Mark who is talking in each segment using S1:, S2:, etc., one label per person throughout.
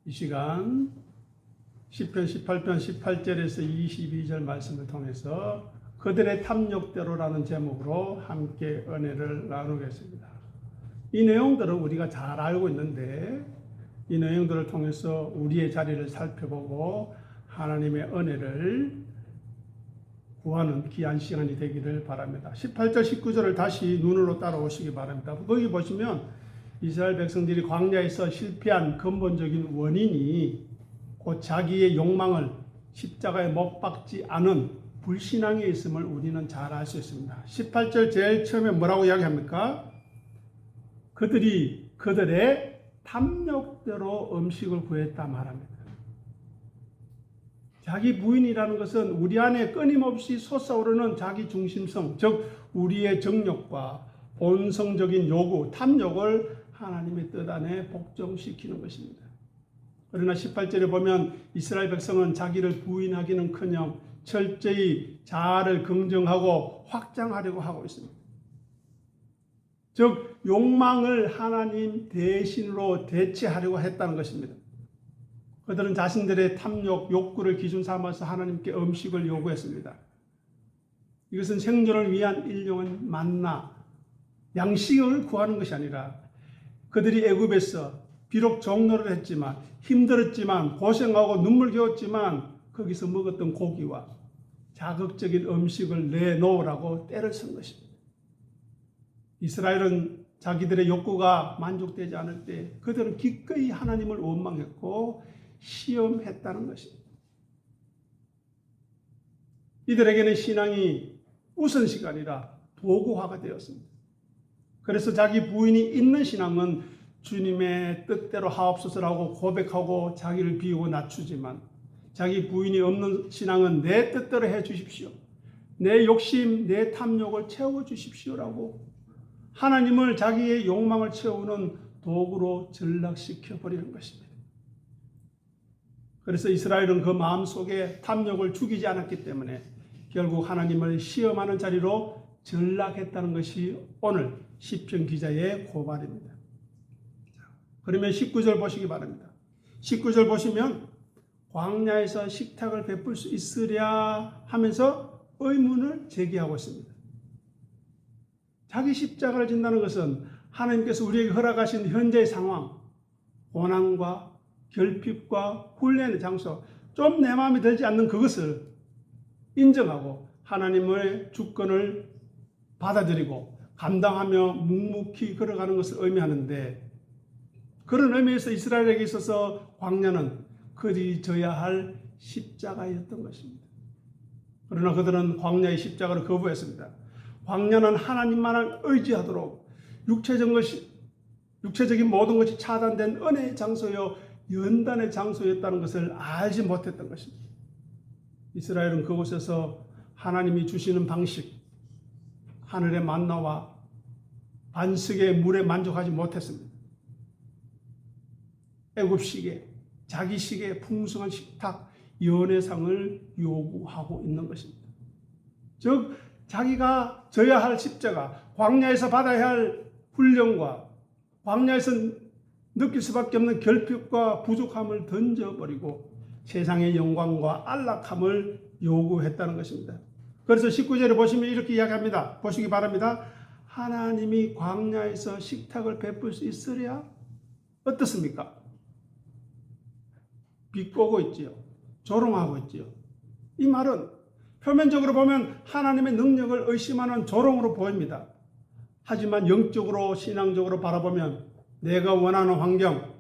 S1: 이 시간 시편 18편 18절에서 22절 말씀을 통해서 그들의 탐욕대로라는 제목으로 함께 은혜를 나누겠습니다. 이 내용들은 우리가 잘 알고 있는데 이 내용들을 통해서 우리의 자리를 살펴보고 하나님의 은혜를 구하는 귀한 시간이 되기를 바랍니다. 18절 19절을 다시 눈으로 따라오시기 바랍니다. 거기 보시면 이스라엘 백성들이 광야에서 실패한 근본적인 원인이 곧 자기의 욕망을 십자가에 못 박지 않은 불신앙에 있음을 우리는 잘 알 수 있습니다. 18절 제일 처음에 뭐라고 이야기합니까? 그들이 그들의 탐욕대로 음식을 구했다 말합니다. 자기 부인이라는 것은 우리 안에 끊임없이 솟아오르는 자기 중심성, 즉 우리의 정욕과 본성적인 요구, 탐욕을 하나님의 뜻 안에 복종시키는 것입니다. 그러나 18절에 보면 이스라엘 백성은 자기를 부인하기는커녕 철저히 자아를 긍정하고 확장하려고 하고 있습니다. 즉 욕망을 하나님 대신으로 대체하려고 했다는 것입니다. 그들은 자신들의 탐욕, 욕구를 기준 삼아서 하나님께 음식을 요구했습니다. 이것은 생존을 위한 일용한 만나, 양식을 구하는 것이 아니라 그들이 애굽에서 비록 종노를 했지만 힘들었지만 고생하고 눈물겨웠지만 거기서 먹었던 고기와 자극적인 음식을 내놓으라고 때를 쓴 것입니다. 이스라엘은 자기들의 욕구가 만족되지 않을 때 그들은 기꺼이 하나님을 원망했고 시험했다는 것입니다. 이들에게는 신앙이 우선시가 아니라 도구화가 되었습니다. 그래서 자기 부인이 있는 신앙은 주님의 뜻대로 하옵소서라고 고백하고 자기를 비우고 낮추지만 자기 부인이 없는 신앙은 내 뜻대로 해 주십시오. 내 욕심, 내 탐욕을 채워 주십시오라고 하나님을 자기의 욕망을 채우는 도구로 전락시켜 버리는 것입니다. 그래서 이스라엘은 그 마음속에 탐욕을 죽이지 않았기 때문에 결국 하나님을 시험하는 자리로 전락했다는 것이 오늘 시편 기자의 고발입니다. 그러면 19절 보시기 바랍니다. 19절 보시면 광야에서 식탁을 베풀 수 있으랴 하면서 의문을 제기하고 있습니다. 자기 십자가를 진다는 것은 하나님께서 우리에게 허락하신 현재의 상황, 고난과 결핍과 훈련의 장소, 좀 내 마음에 들지 않는 그것을 인정하고 하나님의 주권을 받아들이고 감당하며 묵묵히 걸어가는 것을 의미하는데 그런 의미에서 이스라엘에게 있어서 광야는 그들이 져야 할 십자가였던 것입니다. 그러나 그들은 광야의 십자가를 거부했습니다. 광야는 하나님만을 의지하도록 육체적인 모든 것이 차단된 은혜의 장소요 연단의 장소였다는 것을 알지 못했던 것입니다. 이스라엘은 그곳에서 하나님이 주시는 방식, 하늘의 만나와 반석의 물에 만족하지 못했습니다. 애굽식의 자기식의 풍성한 식탁, 연회상을 요구하고 있는 것입니다. 즉 자기가 져야 할 십자가, 광야에서 받아야 할 훈련과 광야에서 느낄 수밖에 없는 결핍과 부족함을 던져버리고 세상의 영광과 안락함을 요구했다는 것입니다. 그래서 19절에 보시면 이렇게 이야기합니다. 보시기 바랍니다. 하나님이 광야에서 식탁을 베풀 수 있으랴? 어떻습니까? 비꼬고 있지요. 조롱하고 있지요. 이 말은 표면적으로 보면 하나님의 능력을 의심하는 조롱으로 보입니다. 하지만 영적으로 신앙적으로 바라보면 내가 원하는 환경,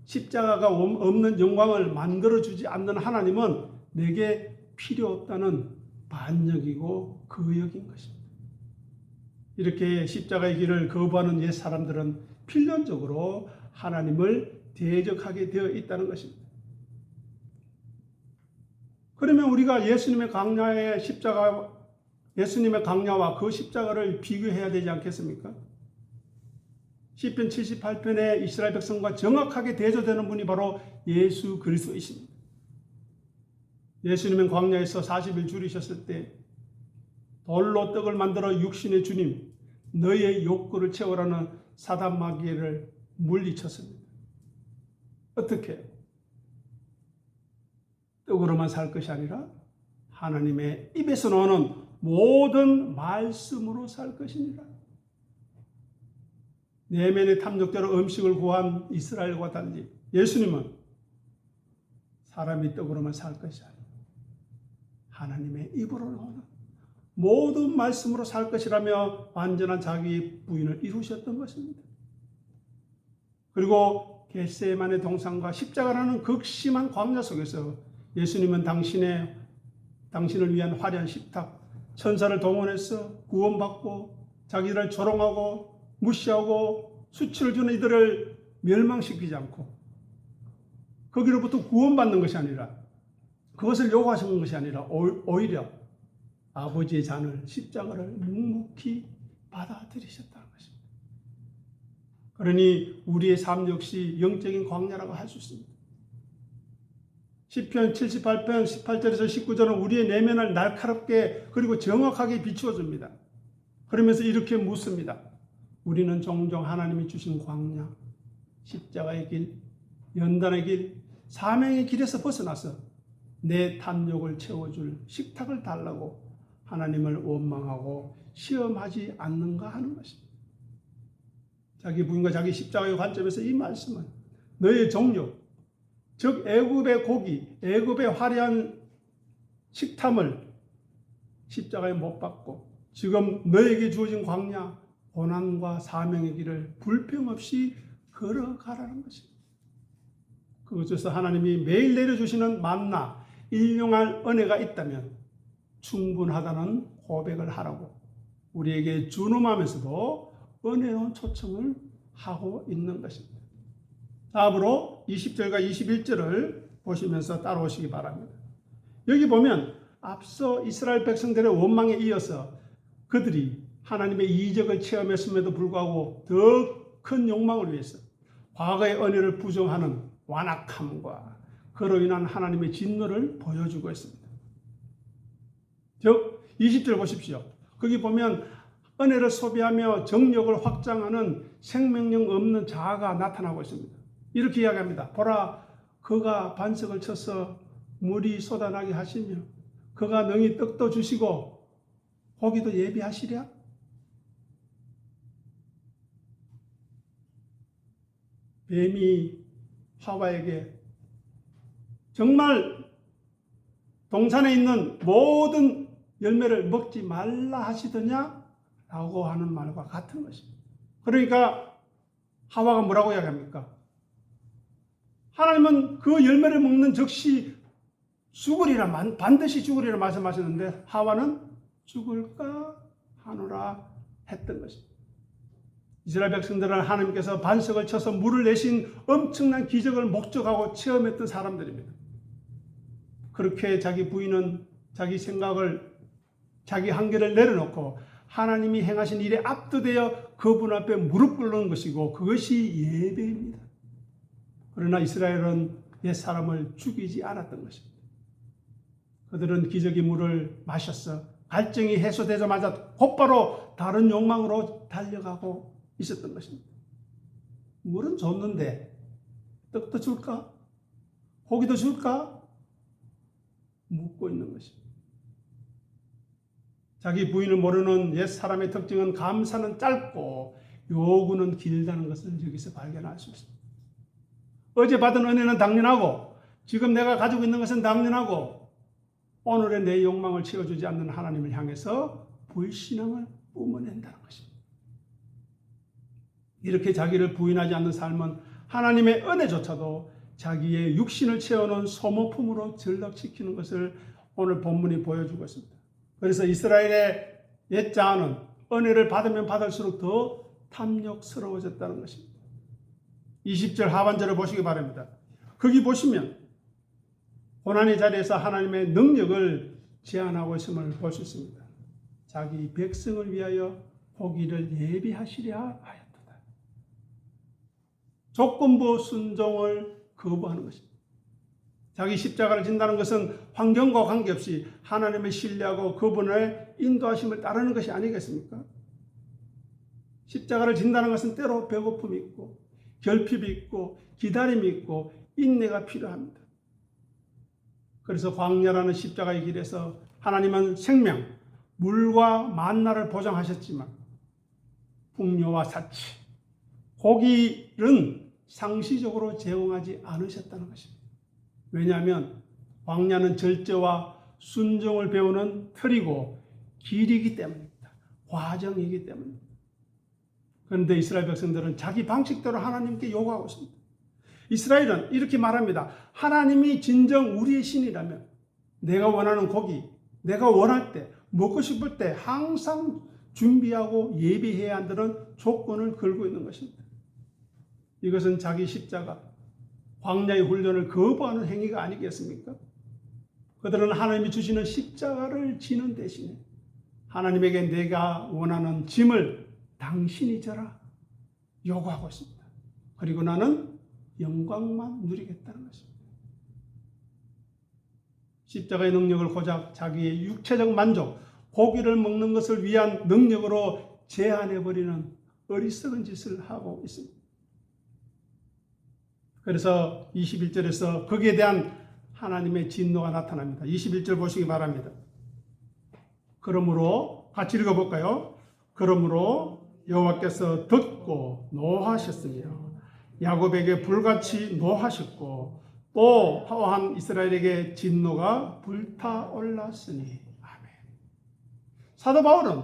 S1: 십자가가 없는 영광을 만들어주지 않는 하나님은 내게 필요 없다는 반역이고 거역인 것입니다. 이렇게 십자가의 길을 거부하는 옛 사람들은 필연적으로 하나님을 대적하게 되어 있다는 것입니다. 그러면 우리가 예수님의 강야와 그 십자가를 비교해야 되지 않겠습니까? 시편 78편에 이스라엘 백성과 정확하게 대조되는 분이 바로 예수 그리스도이십니다. 예수님은 광야에서 40일 줄이셨을 때 돌로 떡을 만들어 육신의 주님, 너의 욕구를 채우라는 사단 마귀를 물리쳤습니다. 어떻게? 떡으로만 살 것이 아니라 하나님의 입에서 나오는 모든 말씀으로 살 것이니라. 내면의 탐욕대로 음식을 구한 이스라엘과 달리 예수님은 사람이 떡으로만 살 것이 아니라 하나님의 입으로 나오는 모든 말씀으로 살 것이라며 완전한 자기 부인을 이루셨던 것입니다. 그리고 겟세마네 동산과 십자가라는 극심한 광야 속에서 예수님은 당신을 위한 화려한 식탁, 천사를 동원해서 구원받고 자기를 조롱하고 무시하고 수치를 주는 이들을 멸망시키지 않고 거기로부터 구원받는 것이 아니라 그것을 요구하시는 것이 아니라 오히려 아버지의 잔을 십자가를 묵묵히 받아들이셨다는 것입니다. 그러니 우리의 삶 역시 영적인 광야라고 할 수 있습니다. 시편 78편 18절에서 19절은 우리의 내면을 날카롭게 그리고 정확하게 비추어 줍니다. 그러면서 이렇게 묻습니다. 우리는 종종 하나님이 주신 광야, 십자가의 길, 연단의 길, 사명의 길에서 벗어나서 내 탐욕을 채워줄 식탁을 달라고 하나님을 원망하고 시험하지 않는가 하는 것입니다. 자기 부인과 자기 십자가의 관점에서 이 말씀은 너의 정욕, 즉 애굽의 고기, 애굽의 화려한 식탐을 십자가에 못 박고 지금 너에게 주어진 광야, 고난과 사명의 길을 불평 없이 걸어가라는 것입니다. 그것에서 하나님이 매일 내려주시는 만나, 일용할 은혜가 있다면 충분하다는 고백을 하라고 우리에게 준엄하면서도 은혜로운 초청을 하고 있는 것입니다. 다음으로 20절과 21절을 보시면서 따라오시기 바랍니다. 여기 보면 앞서 이스라엘 백성들의 원망에 이어서 그들이 하나님의 이적을 체험했음에도 불구하고 더 큰 욕망을 위해서 과거의 은혜를 부정하는 완악함과 그로 인한 하나님의 진노를 보여주고 있습니다. 즉 20절 보십시오. 거기 보면 은혜를 소비하며 정력을 확장하는 생명력 없는 자아가 나타나고 있습니다. 이렇게 이야기합니다. 보라, 그가 반석을 쳐서 물이 쏟아나게 하시며 그가 능히 떡도 주시고 고기도 예비하시랴. 뱀이 하와에게 정말 동산에 있는 모든 열매를 먹지 말라 하시더냐? 라고 하는 말과 같은 것입니다. 그러니까 하와가 뭐라고 이야기합니까? 하나님은 그 열매를 먹는 즉시 죽으리라, 반드시 죽으리라 말씀하셨는데 하와는 죽을까 하노라 했던 것입니다. 이스라엘 백성들은 하나님께서 반석을 쳐서 물을 내신 엄청난 기적을 목적하고 체험했던 사람들입니다. 그렇게 자기 부인은 자기 생각을, 자기 한계를 내려놓고 하나님이 행하신 일에 압도되어 그분 앞에 무릎 꿇는 것이고 그것이 예배입니다. 그러나 이스라엘은 옛사람을 죽이지 않았던 것입니다. 그들은 기적의 물을 마셨어 갈증이 해소되자마자 곧바로 다른 욕망으로 달려가고 있었던 것입니다. 물은 줬는데 떡도 줄까? 고기도 줄까? 묻고 있는 것입니다. 자기 부인을 모르는 옛사람의 특징은 감사는 짧고 요구는 길다는 것을 여기서 발견할 수 있습니다. 어제 받은 은혜는 당연하고 지금 내가 가지고 있는 것은 당연하고 오늘의 내 욕망을 채워주지 않는 하나님을 향해서 불신앙을 뿜어낸다는 것입니다. 이렇게 자기를 부인하지 않는 삶은 하나님의 은혜조차도 자기의 육신을 채우는 소모품으로 전락시키는 것을 오늘 본문이 보여주고 있습니다. 그래서 이스라엘의 옛자아는 은혜를 받으면 받을수록 더 탐욕스러워졌다는 것입니다. 20절 하반절을 보시기 바랍니다. 거기 보시면 고난의 자리에서 하나님의 능력을 제안하고 있음을 볼 수 있습니다. 자기 백성을 위하여 고기를 예비하시려 하였도다. 조건부 순종을 거부하는 것입니다. 자기 십자가를 진다는 것은 환경과 관계없이 하나님을 신뢰하고 그분의 인도하심을 따르는 것이 아니겠습니까? 십자가를 진다는 것은 때로 배고픔이 있고 결핍이 있고 기다림이 있고 인내가 필요합니다. 그래서 광야라는 십자가의 길에서 하나님은 생명, 물과 만나를 보장하셨지만 풍요와 사치, 고기는 상시적으로 제공하지 않으셨다는 것입니다. 왜냐하면 광야는 절제와 순종을 배우는 틀이고 길이기 때문입니다. 과정이기 때문입니다. 그런데 이스라엘 백성들은 자기 방식대로 하나님께 요구하고 있습니다. 이스라엘은 이렇게 말합니다. 하나님이 진정 우리의 신이라면 내가 원하는 고기, 내가 원할 때, 먹고 싶을 때 항상 준비하고 예비해야 한다는 조건을 걸고 있는 것입니다. 이것은 자기 십자가, 광야의 훈련을 거부하는 행위가 아니겠습니까? 그들은 하나님이 주시는 십자가를 지는 대신에 하나님에게 내가 원하는 짐을 당신이 져라 요구하고 있습니다. 그리고 나는 영광만 누리겠다는 것입니다. 십자가의 능력을 고작 자기의 육체적 만족, 고기를 먹는 것을 위한 능력으로 제한해버리는 어리석은 짓을 하고 있습니다. 그래서 21절에서 거기에 대한 하나님의 진노가 나타납니다. 21절 보시기 바랍니다. 그러므로 같이 읽어볼까요? 그러므로 여호와께서 듣고 노하셨으며 야곱에게 불같이 노하셨고 또 파워한 이스라엘에게 진노가 불타올랐으니 아멘. 사도 바울은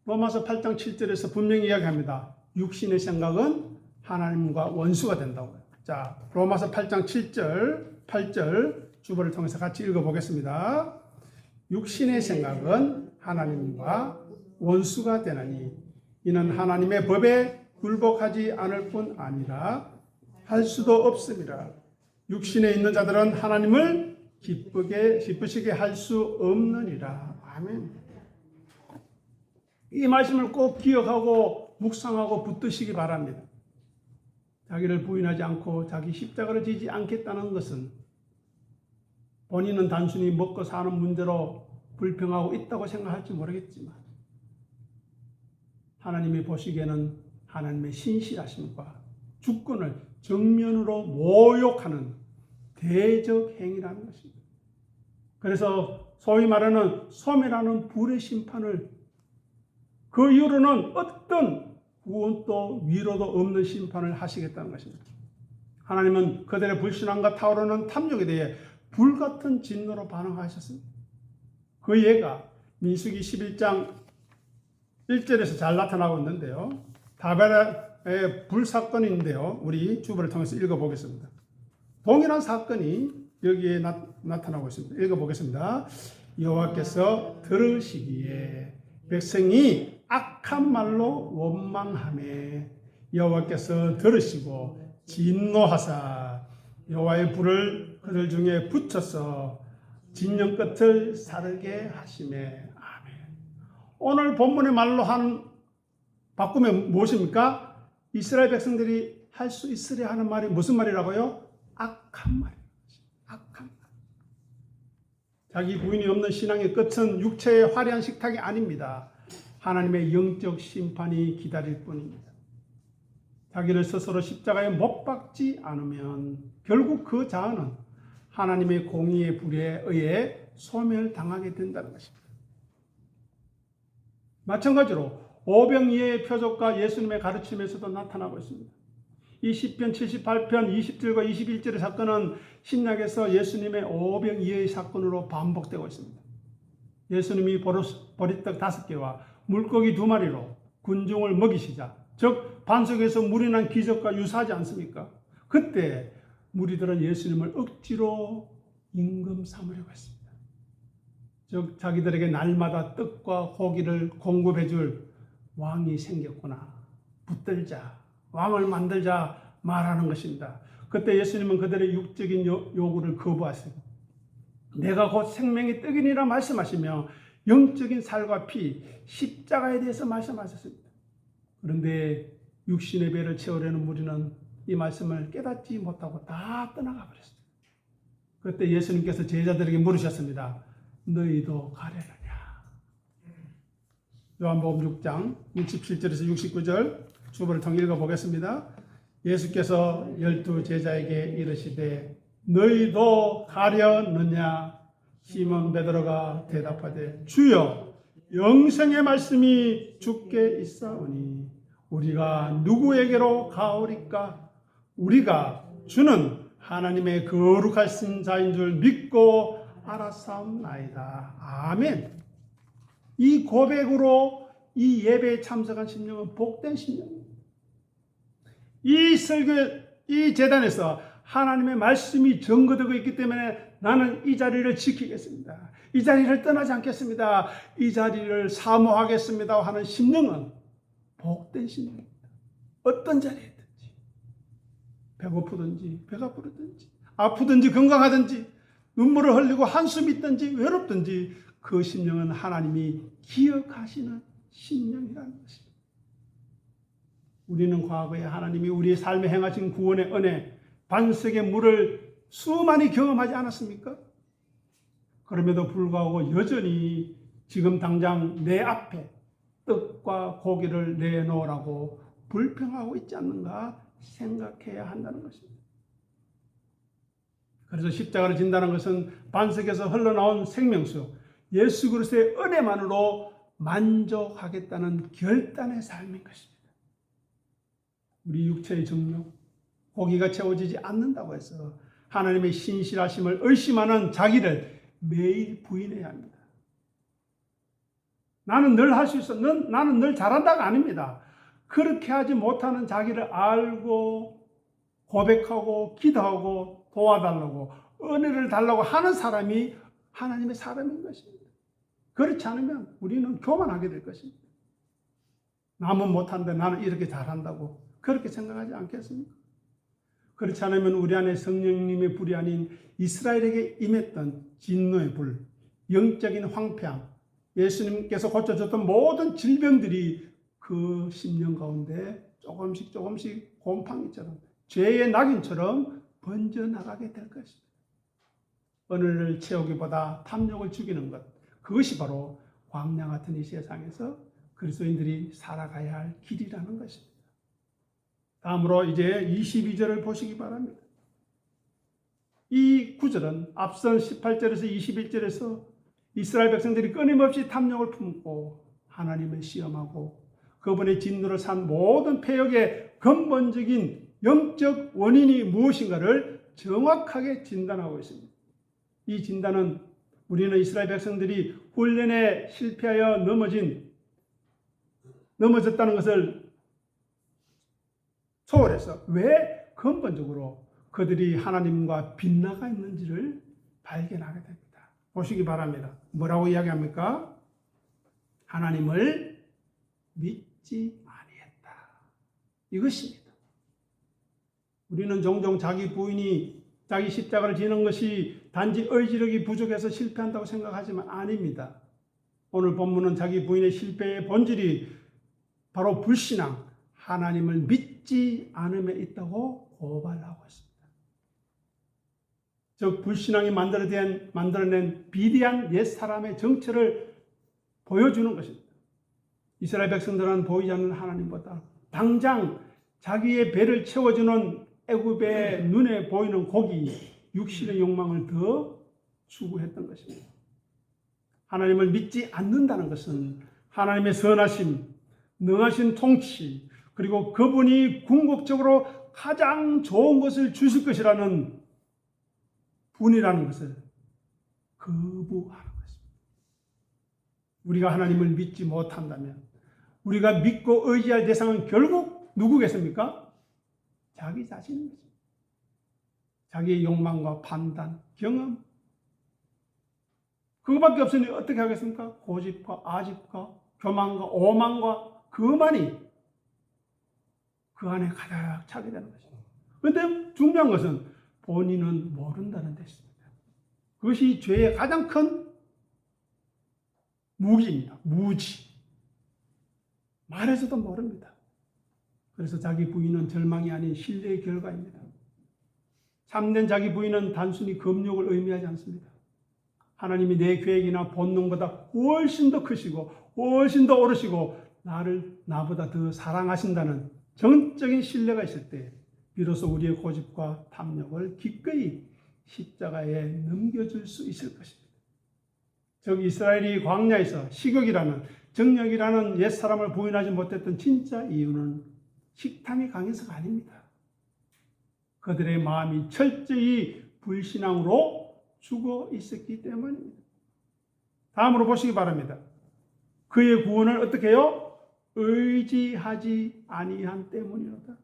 S1: 로마서 8장 7절에서 분명히 이야기합니다. 육신의 생각은 하나님과 원수가 된다고요. 자, 로마서 8장 7절, 8절 주보를 통해서 같이 읽어보겠습니다. 육신의 생각은 하나님과 원수가 되나니 이는 하나님의 법에 굴복하지 않을 뿐 아니라 할 수도 없음이라. 육신에 있는 자들은 하나님을 기쁘시게 할 수 없느니라. 아멘. 이 말씀을 꼭 기억하고 묵상하고 붙드시기 바랍니다. 자기를 부인하지 않고 자기 십자가를 지지 않겠다는 것은 본인은 단순히 먹고 사는 문제로 불평하고 있다고 생각할지 모르겠지만 하나님이 보시기에는 하나님의 신실하심과 주권을 정면으로 모욕하는 대적 행위라는 것입니다. 그래서 소위 말하는 소멸하는 불의 심판을 그 이후로는 어떤 구원도 위로도 없는 심판을 하시겠다는 것입니다. 하나님은 그들의 불신앙과 타오르는 탐욕에 대해 불같은 진노로 반응하셨습니다. 그 예가 민수기 11장 1절에서 잘 나타나고 있는데요. 다베라의 불사건인데요. 우리 주보를 통해서 읽어보겠습니다. 동일한 사건이 여기에 나타나고 있습니다. 읽어보겠습니다. 여호와께서 들으시기에 백성이 악한 말로 원망하매 여호와께서 들으시고 진노하사 여호와의 불을 그들 중에 붙여서 진영 끝을 사르게 하시매. 아멘. 오늘 본문의 말로 바꾸면 무엇입니까? 이스라엘 백성들이 할 수 있으려 하는 말이 무슨 말이라고요? 악한 말이에요. 악한 말. 자기 부인이 없는 신앙의 끝은 육체의 화려한 식탁이 아닙니다. 하나님의 영적 심판이 기다릴 뿐입니다. 자기를 스스로 십자가에 못 박지 않으면 결국 그 자아는 하나님의 공의의 불에 의해 소멸당하게 된다는 것입니다. 마찬가지로 오병이어의 표적과 예수님의 가르침에서도 나타나고 있습니다. 이 시편 78편 20절과 21절의 사건은 신약에서 예수님의 오병이어의 사건으로 반복되고 있습니다. 예수님이 보리떡 5개와 물고기 2마리로 군중을 먹이시자, 즉 반석에서 물이 난 기적과 유사하지 않습니까? 그때 무리들은 예수님을 억지로 임금 삼으려고 했습니다. 즉 자기들에게 날마다 떡과 고기를 공급해 줄 왕이 생겼구나, 붙들자, 왕을 만들자 말하는 것입니다. 그때 예수님은 그들의 육적인 요구를 거부하시고 내가 곧 생명의 떡이니라 말씀하시며 영적인 살과 피, 십자가에 대해서 말씀하셨습니다. 그런데 육신의 배를 채우려는 무리는 이 말씀을 깨닫지 못하고 다 떠나가 버렸습니다. 그때 예수님께서 제자들에게 물으셨습니다. 너희도 가려느냐? 요한복음 6장 67절에서 69절 주보를 통해 읽어보겠습니다. 예수께서 12 제자에게 이르시되 너희도 가려느냐? 시몬 베드로가 대답하되 주여 영생의 말씀이 주께 있사오니 우리가 누구에게로 가오리까? 우리가 주는 하나님의 거룩하신 자인 줄 믿고 알았사옵나이다. 아멘. 이 고백으로 이 예배에 참석한 심령은 복된 심령입니다. 이 설교, 이 제단에서 하나님의 말씀이 증거되고 있기 때문에 나는 이 자리를 지키겠습니다. 이 자리를 떠나지 않겠습니다. 이 자리를 사모하겠습니다 하는 심령은 복된 심령입니다. 어떤 자리에 있든지, 배고프든지 배가 부르든지 아프든지 건강하든지 눈물을 흘리고 한숨이 있든지 외롭든지 그 심령은 하나님이 기억하시는 심령이라는 것입니다. 우리는 과거에 하나님이 우리의 삶에 행하신 구원의 은혜, 반석의 물을 수많이 경험하지 않았습니까? 그럼에도 불구하고 여전히 지금 당장 내 앞에 떡과 고기를 내놓으라고 불평하고 있지 않는가 생각해야 한다는 것입니다. 그래서 십자가를 진다는 것은 반석에서 흘러나온 생명수 예수 그리스도의 은혜만으로 만족하겠다는 결단의 삶인 것입니다. 우리 육체의 정욕, 고기가 채워지지 않는다고 해서 하나님의 신실하심을 의심하는 자기를 매일 부인해야 합니다. 나는 늘 할 수 있어. 나는 늘 잘한다가 아닙니다. 그렇게 하지 못하는 자기를 알고 고백하고 기도하고 도와달라고 은혜를 달라고 하는 사람이 하나님의 사람인 것입니다. 그렇지 않으면 우리는 교만하게 될 것입니다. 남은 못한데 나는 이렇게 잘한다고 그렇게 생각하지 않겠습니까? 그렇지 않으면 우리 안에 성령님의 불이 아닌 이스라엘에게 임했던 진노의 불, 영적인 황폐함, 예수님께서 고쳐줬던 모든 질병들이 그 심령 가운데 조금씩 곰팡이처럼 죄의 낙인처럼 번져나가게 될 것입니다. 은혜를 채우기보다 탐욕을 죽이는 것, 그것이 바로 광야 같은 이 세상에서 그리스도인들이 살아가야 할 길이라는 것입니다. 다음으로 이제 22절을 보시기 바랍니다. 이 구절은 앞선 18절에서 21절에서 이스라엘 백성들이 끊임없이 탐욕을 품고 하나님을 시험하고 그분의 진노를 산 모든 패역의 근본적인 영적 원인이 무엇인가를 정확하게 진단하고 있습니다. 이 진단은 우리는 이스라엘 백성들이 훈련에 실패하여 넘어졌다는 것을 소홀해서 왜 근본적으로 그들이 하나님과 빗나가 있는지를 발견하게 됩니다. 보시기 바랍니다. 뭐라고 이야기합니까? 하나님을 믿지 아니했다. 이것입니다. 우리는 종종 자기 부인이 자기 십자가를 지는 것이 단지 의지력이 부족해서 실패한다고 생각하지만 아닙니다. 오늘 본문은 자기 부인의 실패의 본질이 바로 불신앙, 하나님을 믿지 않음에 있다고 고발하고 있습니다. 즉 불신앙이 만들어낸 비대한 옛사람의 정체를 보여주는 것입니다. 이스라엘 백성들은 보이지 않는 하나님보다 당장 자기의 배를 채워주는 애굽의 눈에 보이는 고기, 육신의 욕망을 더 추구했던 것입니다. 하나님을 믿지 않는다는 것은 하나님의 선하심, 능하신 통치, 그리고 그분이 궁극적으로 가장 좋은 것을 주실 것이라는 분이라는 것을 거부하는 것입니다. 우리가 하나님을 믿지 못한다면 우리가 믿고 의지할 대상은 결국 누구겠습니까? 자기 자신인 것입니다. 자기의 욕망과 판단, 경험 그거밖에 없으니 어떻게 하겠습니까? 고집과 아집과 교만과 오만과 그만이 그 안에 가득 차게 되는 것입니다. 그런데 중요한 것은 본인은 모른다는 것입니다. 그것이 죄의 가장 큰 무기입니다. 무지. 말해서도 모릅니다. 그래서 자기 부인은 절망이 아닌 신뢰의 결과입니다. 참된 자기 부인은 단순히 금욕을 의미하지 않습니다. 하나님이 내 계획이나 본능보다 훨씬 더 크시고 훨씬 더 오르시고 나보다 더 사랑하신다는 정적인 신뢰가 있을 때 비로소 우리의 고집과 탐욕을 기꺼이 십자가에 넘겨줄 수 있을 것입니다. 즉 이스라엘이 광야에서 식욕이라는 정욕이라는 옛사람을 부인하지 못했던 진짜 이유는 식탐이 강해서가 아닙니다. 그들의 마음이 철저히 불신앙으로 죽어 있었기 때문입니다. 다음으로 보시기 바랍니다. 그의 구원을 어떻게 해요? 의지하지 아니한 때문이로다.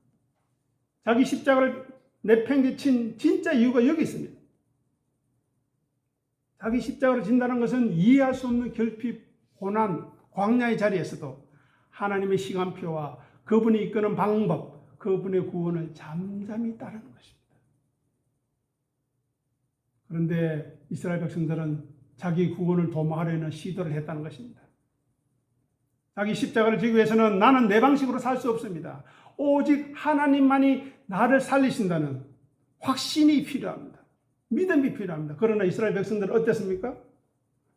S1: 자기 십자가를 내팽개친 진짜 이유가 여기 있습니다. 자기 십자가를 진다는 것은 이해할 수 없는 결핍, 고난, 광야의 자리에서도 하나님의 시간표와 그분이 이끄는 방법, 그분의 구원을 잠잠히 따르는 것입니다. 그런데 이스라엘 백성들은 자기 구원을 도모하려는 시도를 했다는 것입니다. 자기 십자가를 지기 위해서는 나는 내 방식으로 살 수 없습니다. 오직 하나님만이 나를 살리신다는 확신이 필요합니다. 믿음이 필요합니다. 그러나 이스라엘 백성들은 어땠습니까?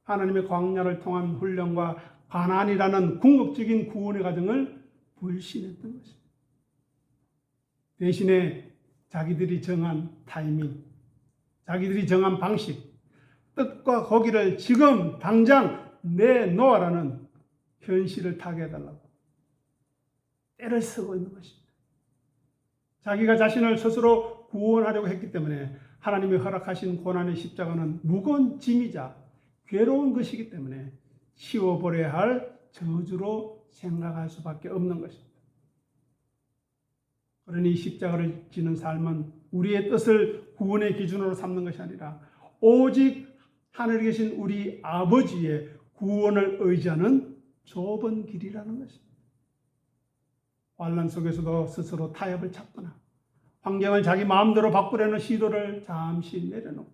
S1: 하나님의 광야를 통한 훈련과 가나안이라는 궁극적인 구원의 과정을 불신했던 것입니다. 대신에 자기들이 정한 타이밍, 자기들이 정한 방식, 뜻과 거기를 지금 당장 내놓아라는 현실을 타개해달라고 때를 쓰고 있는 것입니다. 자기가 자신을 스스로 구원하려고 했기 때문에 하나님이 허락하신 고난의 십자가는 무거운 짐이자 괴로운 것이기 때문에 치워버려야 할 저주로 생각할 수밖에 없는 것입니다. 그러니 십자가를 지는 삶은 우리의 뜻을 구원의 기준으로 삼는 것이 아니라 오직 하늘에 계신 우리 아버지의 구원을 의지하는 좁은 길이라는 것입니다. 환난 속에서도 스스로 타협을 찾거나 환경을 자기 마음대로 바꾸려는 시도를 잠시 내려놓고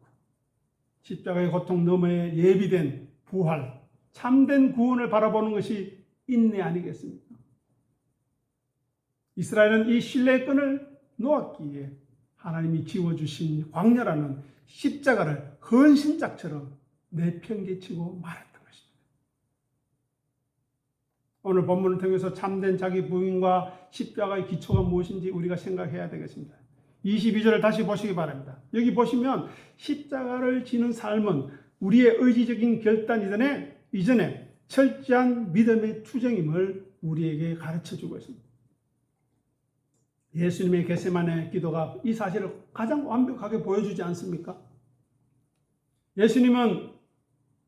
S1: 십자가의 고통 너머에 예비된 부활, 참된 구원을 바라보는 것이 인내 아니겠습니까? 이스라엘은 이 신뢰의 끈을 놓았기에 하나님이 지워주신 광야라는 십자가를 헌신짝처럼 내팽개치고 말았던 것입니다. 오늘 본문을 통해서 참된 자기 부인과 십자가의 기초가 무엇인지 우리가 생각해야 되겠습니다. 22절을 다시 보시기 바랍니다. 여기 보시면 십자가를 지는 삶은 우리의 의지적인 결단 이전에 철저한 믿음의 투쟁임을 우리에게 가르쳐주고 있습니다. 예수님의 겟세마네 기도가 이 사실을 가장 완벽하게 보여주지 않습니까? 예수님은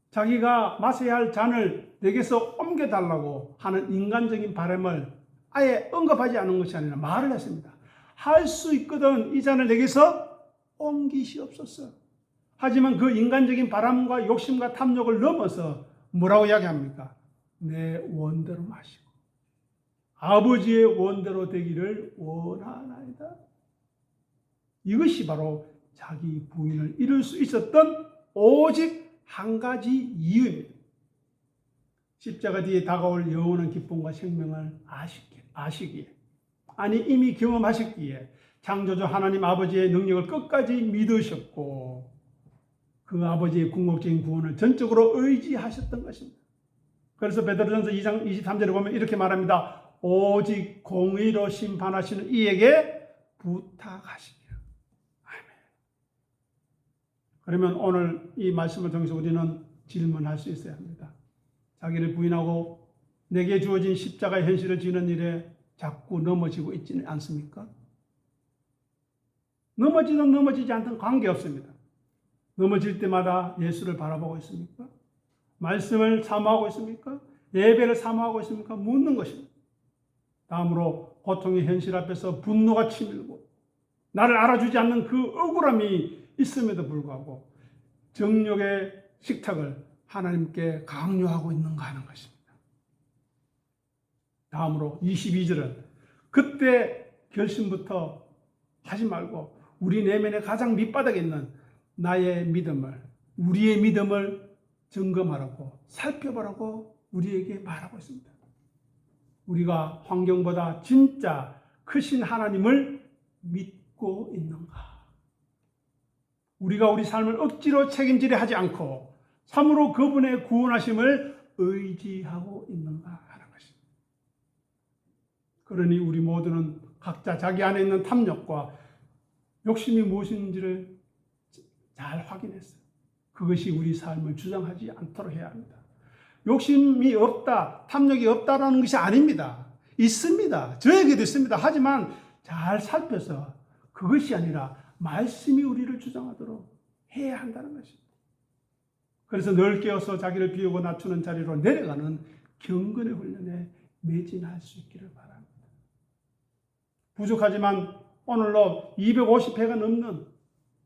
S1: 자기가 마셔야 할 잔을 내게서 옮겨달라고 하는 인간적인 바람을 아예 언급하지 않은 것이 아니라 말을 했습니다. 할 수 있거든 이 잔을 내게서 옮기시옵소서. 하지만 그 인간적인 바람과 욕심과 탐욕을 넘어서 뭐라고 이야기합니까? 내 원대로 마시고 아버지의 원대로 되기를 원하나이다. 이것이 바로 자기 부인을 이룰 수 있었던 오직 한 가지 이유입니다. 십자가 뒤에 다가올 영원한 기쁨과 생명을 아시기에, 아니 이미 경험하셨기에 창조주 하나님 아버지의 능력을 끝까지 믿으셨고 그 아버지의 궁극적인 구원을 전적으로 의지하셨던 것입니다. 그래서 베드로전서 2장 23절에 보면 이렇게 말합니다. 오직 공의로 심판하시는 이에게 부탁하시기를. 아멘. 그러면 오늘 이 말씀을 통해서 우리는 질문할 수 있어야 합니다. 자기를 부인하고 내게 주어진 십자가의 현실을 지는 일에 자꾸 넘어지고 있지는 않습니까? 넘어지든 넘어지지 않든 관계없습니다. 넘어질 때마다 예수를 바라보고 있습니까? 말씀을 사모하고 있습니까? 예배를 사모하고 있습니까? 묻는 것입니다. 다음으로 고통의 현실 앞에서 분노가 치밀고 나를 알아주지 않는 그 억울함이 있음에도 불구하고 정욕의 식탁을 하나님께 강요하고 있는가 하는 것입니다. 다음으로 22절은 그때 결심부터 하지 말고 우리 내면의 가장 밑바닥에 있는 나의 믿음을, 우리의 믿음을 점검하라고 살펴보라고 우리에게 말하고 있습니다. 우리가 환경보다 진짜 크신 하나님을 믿고 있는가? 우리가 우리 삶을 억지로 책임지려 하지 않고 참으로 그분의 구원하심을 의지하고 있는가 하는 것입니다. 그러니 우리 모두는 각자 자기 안에 있는 탐욕과 욕심이 무엇인지를 잘 잘 확인했어요. 그것이 우리 삶을 주장하지 않도록 해야 합니다. 욕심이 없다, 탐욕이 없다라는 것이 아닙니다. 있습니다. 저에게도 있습니다. 하지만 잘 살펴서 그것이 아니라 말씀이 우리를 주장하도록 해야 한다는 것입니다. 그래서 늘 깨어서 자기를 비우고 낮추는 자리로 내려가는 경건의 훈련에 매진할 수 있기를 바랍니다. 부족하지만 오늘로 250회가 넘는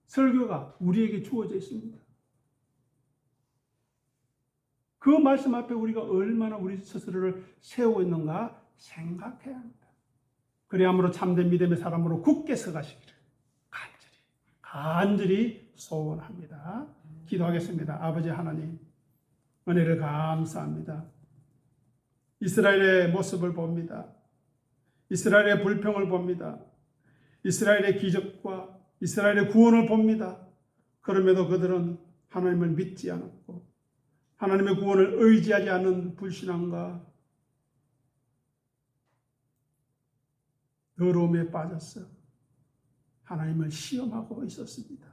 S1: 설교가 우리에게 주어져 있습니다. 그 말씀 앞에 우리가 얼마나 우리 스스로를 세우고 있는가 생각해야 합니다. 그래야므로 참된 믿음의 사람으로 굳게 서가시기를 간절히 소원합니다. 기도하겠습니다. 아버지 하나님, 은혜를 감사합니다. 이스라엘의 모습을 봅니다. 이스라엘의 불평을 봅니다. 이스라엘의 기적과 이스라엘의 구원을 봅니다. 그럼에도 그들은 하나님을 믿지 않았고 하나님의 구원을 의지하지 않은 불신앙과 더러움에 빠졌어 하나님을 시험하고 있었습니다.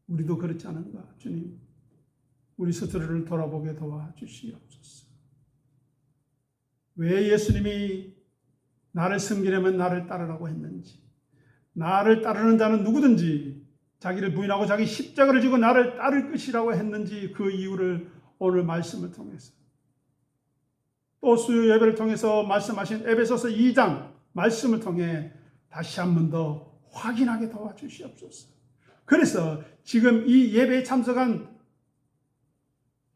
S1: 우리도 그렇지 않은가? 주님, 우리 스스로를 돌아보게 도와주시옵소서. 왜 예수님이 나를 섬기려면 나를 따르라고 했는지, 나를 따르는 자는 누구든지 자기를 부인하고 자기 십자가를 지고 나를 따를 것이라고 했는지 그 이유를 오늘 말씀을 통해서 또 수요 예배를 통해서 말씀하신 에베소서 2장 말씀을 통해 다시 한 번 더 확인하게 도와주시옵소서. 그래서 지금 이 예배에 참석한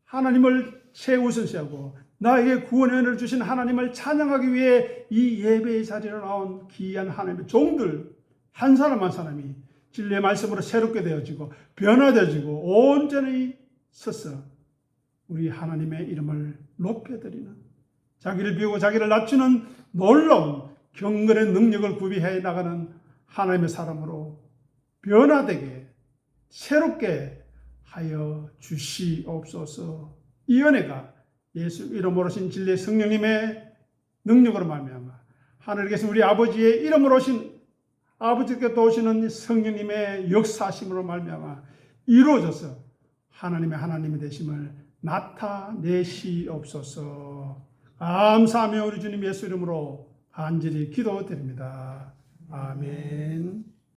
S1: 하나님을 최우선시하고 나에게 구원의 은혜를 주신 하나님을 찬양하기 위해 이 예배의 자리로 나온 귀한 하나님의 종들 한 사람 한 사람이 진리의 말씀으로 새롭게 되어지고 변화되어지고 온전히 서서 우리 하나님의 이름을 높여드리는 자기를 비우고 자기를 낮추는 놀라운 경건의 능력을 구비해 나가는 하나님의 사람으로 변화되게 새롭게 하여 주시옵소서. 이 은혜가 예수 이름으로 오신 진리의 성령님의 능력으로 말미암아 하늘에 계신 우리 아버지의 이름으로 오신 아버지께 또 오시는 성령님의 역사하심으로 말미암아 이루어져서 하나님이 되심을 나타내시옵소서. 감사하며 우리 주님 예수 이름으로 간절히 기도드립니다. 아멘.